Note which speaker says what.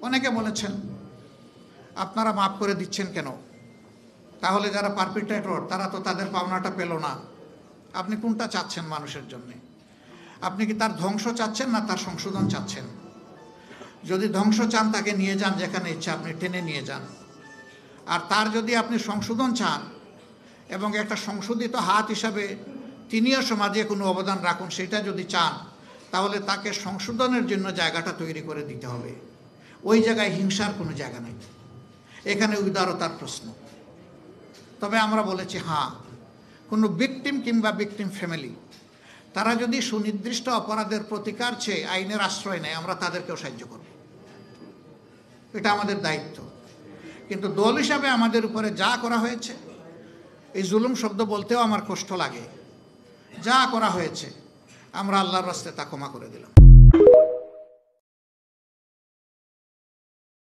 Speaker 1: অনেকে বলেছেন আপনারা মাফ করে দিচ্ছেন কেন, তাহলে যারা পারপিট্রেটর তারা তো তাদের পাওনাটা পেল না। আপনি কোনটা চাচ্ছেন মানুষের জন্য? আপনি কি তার ধ্বংস চাচ্ছেন না তার সংশোধন চাচ্ছেন? যদি ধ্বংস চান তাকে নিয়ে যান যেখানে ইচ্ছা, আপনি টেনে নিয়ে যান। আর তার যদি আপনি সংশোধন চান এবং একটা সংশোধিত হাত হিসাবে তিনিও সমাজে কোনো অবদান রাখুন সেটা যদি চান, তাহলে তাকে সংশোধনের জন্য জায়গাটা তৈরি করে দিতে হবে। ওই জায়গায় হিংসার কোনো জায়গা নেই, এখানে উদারতার প্রশ্ন। তবে আমরা বলেছি হ্যাঁ, কোনো ভিকটিম কিংবা ভিকটিম ফ্যামিলি তারা যদি সুনির্দিষ্ট অপরাধের প্রতিকার চেয়ে আইনের আশ্রয় নেয়, আমরা তাদেরকেও সাহায্য করব, এটা আমাদের দায়িত্ব। কিন্তু দল হিসাবে আমাদের উপরে যা করা হয়েছে, এই জুলুম শব্দ বলতেও আমার কষ্ট লাগে, যা করা হয়েছে আমরা আল্লাহর রাস্তায় তা ক্ষমা করে দিলাম।